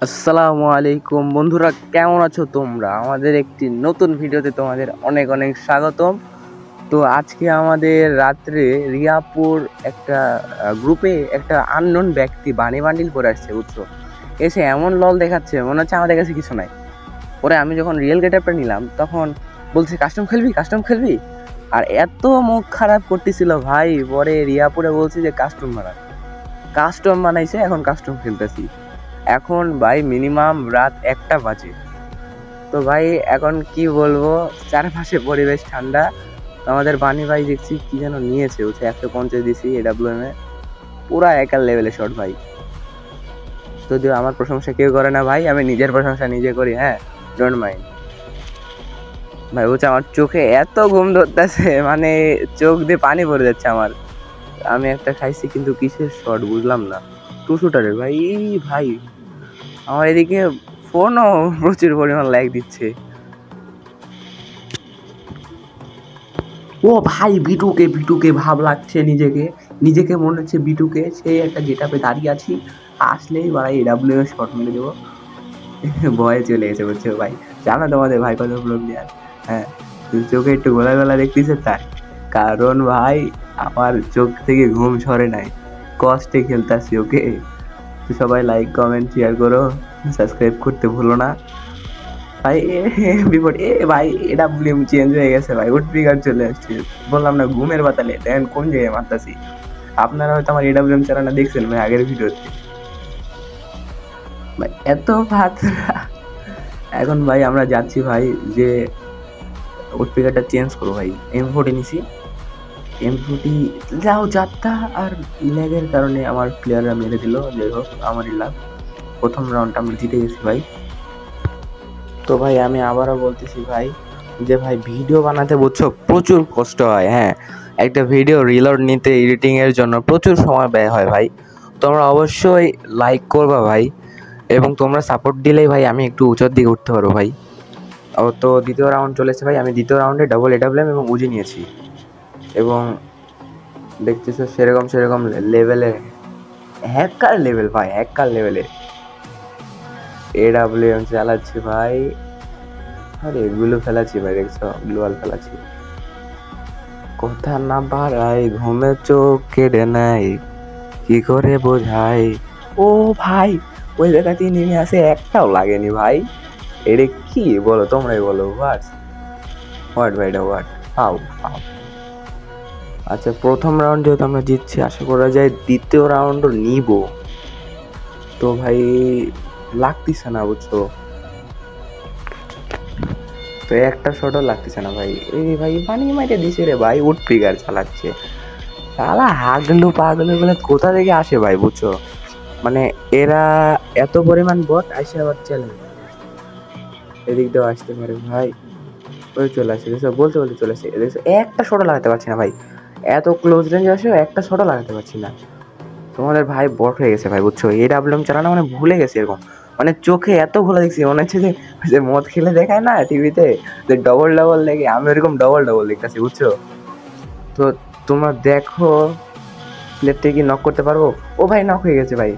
আসসালামু আলাইকুম বন্ধুরা, কেমন আছো তোমরা? আমাদের একটি নতুন ভিডিওতে তোমাদের অনেক অনেক স্বাগতম। তো আজকে আমাদের রাত্রে রিয়াপুর একটা গ্রুপে একটা আননোন ব্যক্তি বানি বান্ডিল করে আসছে, বুঝছো? এসে এমন লল দেখাচ্ছে, মনে হচ্ছে আমাদের কাছে কিছু নাই। পরে আমি যখন রিয়েল গেটআপটা নিলাম তখন বলছে কাস্টম খেলবি। আর এত মুখ খারাপ করতেছিল ভাই, পরে রিয়াপুরে বলছি যে কাস্টম বানাইছে, এখন কাস্টম খেলতেছি। এখন ভাই মিনিমাম রাত 1টা বাজে। তো ভাই এখন কি বলবো, চারপাশে পরিবেশ ঠান্ডা। আমাদের বানি ভাই দেখছি কি যেন নিয়েছে, হচ্ছে 150 দিছি AWM এ, পুরা একার লেভেলে শট ভাই। যদিও আমার প্রশংসা কেউ করে না ভাই, আমি নিজের প্রশংসা নিজে করি, হ্যাঁ, ডোন্ট মাইন্ড ভাই। বলছে আমার চোখে এত ঘুম ধরতেছে, মানে চোখ দিয়ে পানি পড়ে যাচ্ছে আমার। আমি একটা খাইছি, কিন্তু কিসের শট বুঝলাম না। টু শুটারের ভাই। ভাই আমার এদিকে ফোনও প্রচুর পরিমাণ ল্যাগ দিচ্ছে। ও ভাই, বিটুকে ভাব লাগছে, নিজেকে মনে হচ্ছে বিটুকে, সেই একটা গেটআপে দাঁড়িয়ে আছি, আসলেই ভাই AWM শট মেরে দেবো। ভয়ে চলে গেছে, বুঝছো ভাই? জানো তোমাদের ভাই কত প্লেয়ার। হ্যাঁ, চোখে একটু গোলা গোলা দেখতেছে তার কারণ ভাই আমার চোখ থেকে ঘুম সরে নাই, কষ্টে খেলতাছি ওকে। তো সবাই লাইক কমেন্ট শেয়ার করো, সাবস্ক্রাইব করতে ভুলো না ভাই। বিপদ ভাই, AWM চেঞ্জ হয়ে গেছে ভাই, উডপিকার চলে আসছে। বললাম না ঘুমের বাতালে, দেখেন কোন জায়গায় মারতাছি। আপনারা হয়তো আমার AWM চালানো দেখছেন ভাই আগের ভিডিওতে ভাই, এত ভাত। এখন ভাই আমরা যাচ্ছি ভাই যে উডপিকারটা চেঞ্জ করবো ভাই। M40 নিছি, M40 যাও যাত্রা, আর ল্যাগের কারণে আমার প্লেয়াররা মেরে দিল। যাই হোক, আমারই লাভ, প্রথম রাউন্ডটা আমরা জিতে গেছি ভাই। তো ভাই আমি আবারও বলতেছি ভাই, যে ভাই ভিডিও বানাতে বুঝছো প্রচুর কষ্ট হয়। হ্যাঁ, একটা ভিডিও রিলোড নিতে, এডিটিং এর জন্য প্রচুর সময় ব্যয় হয় ভাই। তোমরা অবশ্যই লাইক করবা ভাই, এবং তোমরা সাপোর্ট দিলেই ভাই আমি একটু উঁচুর দিকে উঠতে পারবো ভাই। তো দ্বিতীয় রাউন্ড চলেছে ভাই, আমি দ্বিতীয় রাউন্ডে ডাবল AWM এবং উজি নিয়েছি, এবং দেখতেছো সেরকম লেভেলে, হ্যাকার লেভেল ভাই, হ্যাকার লেভেলে AWM চালাচ্ছি ভাই। আরে এগুলো ফেলাচ্ছি ভাই, দেখছো গ্লোয়াল ফেলাচ্ছি। কথা না বাড়াই, ঘুমে চোখ কেড়ে নেয়, কি করে বোঝাই। ও ভাই, ওই জায়গাতে নেমে আসে, একটাও লাগেনি ভাই। এটা কি বলো, তোমরাই বলো। হোয়াট ভাই, এটা হোয়াট? হাউ হাউ আচ্ছা, প্রথম রাউন্ড যেহেতু আমরা জিতছি, আশা করা যায় দ্বিতীয় রাউন্ডও নিব। তো ভাই লাগতেছে না, বুঝছো? তো একটা শটও লাগতেছে না ভাই। এই ভাই পানি মাইরে দিছে রে ভাই, উড ফিগার চালাচ্ছে শালা। পাগলু গুলো কোথা থেকে আসে ভাই, বুঝছো? মানে এরা এত পরিমাণ বট আসে, আবার চ্যালেঞ্জ এদিক দিয়েও আসতে পারে ভাই। ওই চলে আসে, দেখছো, বলতে চলে আসে, দেখছো একটা শটও লাগাতে পারছি না ভাই। এত ক্লোজ রেঞ্জ আসে, একটা শটও লাগাতে পারছি না। তোমাদের ভাই বট হয়ে গেছে ভাই, বুঝছো? AWM চালানো মানে ভুলে গেছে এরকম, মানে চোখে এত ঘোলা দেখছি, মনে হচ্ছে যে মদ খেলে দেখায় না টিভিতে, যে ডবল লেগে, আমি ওরকম ডবল দেখতেছি, বুঝছো? তো তোমরা দেখো প্লেটটা কি নক করতে পারবো। ও ভাই নক হয়ে গেছে ভাই,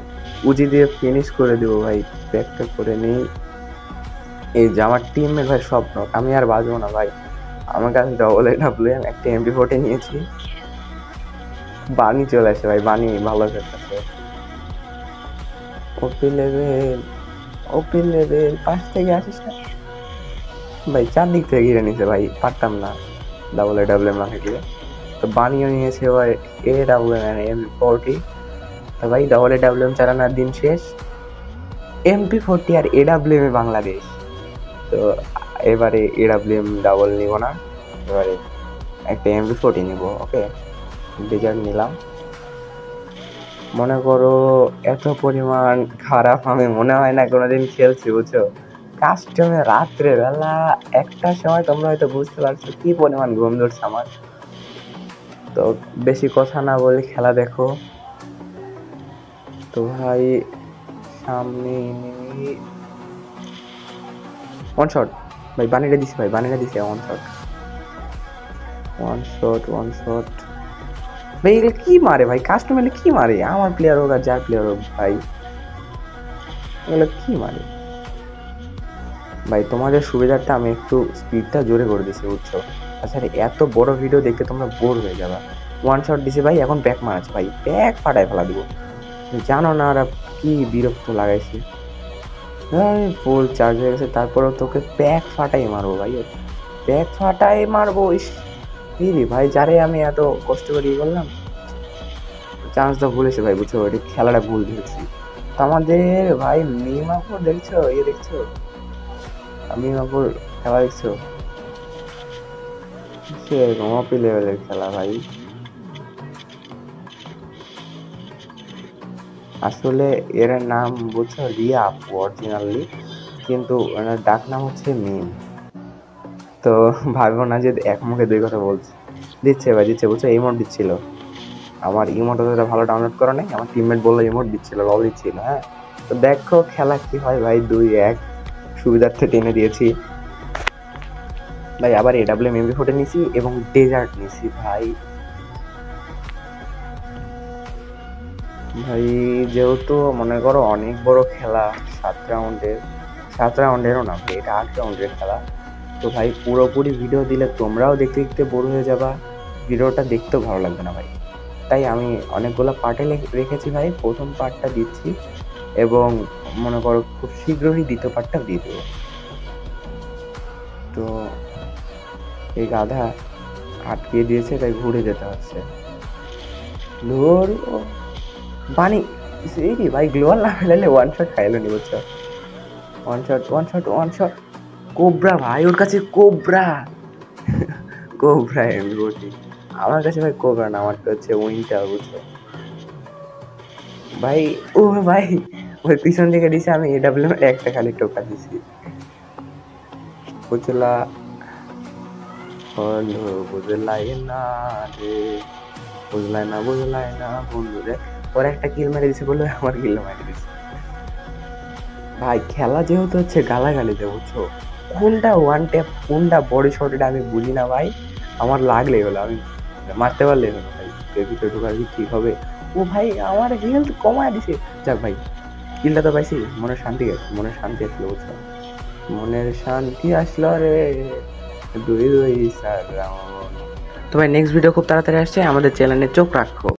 উজি দিয়ে ফিনিশ করে দেবো ভাই। ব্যাকটা করে নিই। এই যে আমার টিমের ভাই সব নক, আমি আর বাজবো না ভাই। আমার কাছে ডবল AWM, একটা MP40 নিয়েছি। বানি চলে আসে ভাই, বানি ভালো খেলতেছে। ওপি লেভেল 5 থেকে আসিস না ভাই, চারদিক থেকে ঘিরে নিছে ভাই, পারতাম না ডাবল AWM না থাকলে। তো বানিও নিয়েছে ভাই AWM MP40। তো ভাই ডাবল AWM চালানোর দিন শেষ, MP40 আর AWM এ বাংলাদেশ। তো এবারে AWM ডাবল নিব না, এবারে একটা MP40 নিব। ওকে, ডেজার্ট নিলাম। মনে করো এত পরিমাণ খারাপ আমি মনে হয় না কোনোদিন খেলছি, বুঝছো? কাস্টমে রাত্রে বেলা 1টার সময় তোমরা হয়তো বুঝতে পারছো কি পরিমাণ ঘুম ধরছে আমার। তো বেশি কথা না বলে খেলা দেখো। তো ভাই সামনে ওয়ান শট ভাই, বানিয়ে দিছি ভাই, ওয়ান শট ভাই। এগুলো কি মারে ভাই, কাস্টমার কি মারে, আমার প্লেয়ার হোক আর যার প্লেয়ার হোক ভাই। এগুলো কি মানে ভাই? তোমাদের সুবিধার্থে আমি একটু স্পিডটা জোরে করে দিছি, বুঝছো? আচ্ছা এত বড় ভিডিও দেখতে তোমরা বোর হয়ে যাবা। ওয়ান শট দিছি ভাই, এখন ব্যাক মারাচ্ছে ভাই, ব্যাক ফাটায় ফেলা দিব। জানো না ওরা কি বিরক্ত লাগাইছে। হ্যাঁ ফুল চার্জ হয়ে গেছে, তারপরেও তোকে ব্যাক ফাটাই মারবো ভাই, ব্যাক ফাটাই মারবো। ইস রে ভাই, যারে আমি এত কষ্ট করে ইয়ে করলাম, চান্সটা ভুলেছে ভাই, বুঝছো? এটা খেলাটা ভুল দেখছি। আমাদের ভাই মিমাপুর দেখছো, ইয়ে দেখছো, মিমাপুর খেলা দেখছো? সে রমাপি লেভেলের খেলা ভাই। আসলে এর নাম বুঝছো রিয়া আপু অরিজিনালি, কিন্তু এনার ডাক নাম হচ্ছে মিম। তো ভাববো না যে এক মুখে দুই কথা বলছি। দিচ্ছে ভাই, দিচ্ছে, বুঝছো? ইমোট দিচ্ছিল। আমার ইমোট অতটা ভালো ডাউনলোড করা নেই, আমার টিমমেট বললো ইমোট দিচ্ছিল, লল দিচ্ছিল। হ্যাঁ, তো দেখো খেলা কি হয় ভাই। 2-1 সুবিধার্থে টেনে দিয়েছি ভাই। আবার এডাব্লিউ এমবি ফোর্টি নিছি এবং ডেজার্ট নিছি ভাই। ভাই যেহেতু মনে করো অনেক বড় খেলা, 7 রাউন্ডের, 7 রাউন্ডেরও না ভাই, এটা 8 রাউন্ডের খেলা। তো ভাই পুরোপুরি ভিডিও দিলে তোমরাও দেখতে দেখতে বোর হয়ে যাবা, ভিডিওটা দেখতেও ভালো লাগবে না ভাই। তাই আমি অনেকগুলো পার্টে রেখেছি ভাই, প্রথম পার্টটা দিচ্ছি এবং মনে করো খুব শীঘ্রই দ্বিতীয় পার্টটা দিয়ে দেবো। তো এই গাধা আটকে দিয়েছে, তাই ঘুরে যেতে হচ্ছে। ধর বানি এই রে ভাই, গ্লোয়াল না ফেলালে ওয়ান শট খাইলো নি, বুঝছো? One shot, one shot, one shot. Cobra ভাই, ওর কাছে কোবরা। কোবরা এমনি বলছি, আমার কাছে ভাই কোবরা না, আমার হচ্ছে উইন্টার, বুঝছো ভাই? ও ভাই, ওই পিছন থেকে দিছে, আমি এডাব্লিউ একটা খালি টোকা দিছি, বুঝলা? বন্ধু বুঝলাই না রে, বুঝলাই না, বুঝলাই না বন্ধু রে। ওর একটা কিল মেরে দিছে বলে আমার কিল মেরে দিছে ভাই। খেলা যেহেতু হচ্ছে গালাগালিতে, বুঝছো? কোনটা ওয়ান ট্যাপ কোনটা বডি শট এটা আমি বুঝি না ভাই। আমার লাগলেই হলো, আমি মারতে পারলেই হলো ভাই। এর ভিতরে ঢোকার কি ঠিক হবে? ও ভাই আমার হেলথ কমায় দিছে। যাক ভাই, কিলটা তো পাইছি, মনের শান্তি গেছে, মনের শান্তি আসলো, বুঝছো? মনের শান্তি আসলো রে, দুই দুই সার। তো ভাই নেক্সট ভিডিও খুব তাড়াতাড়ি আসছে, আমাদের চ্যানেলে চোখ রাখো।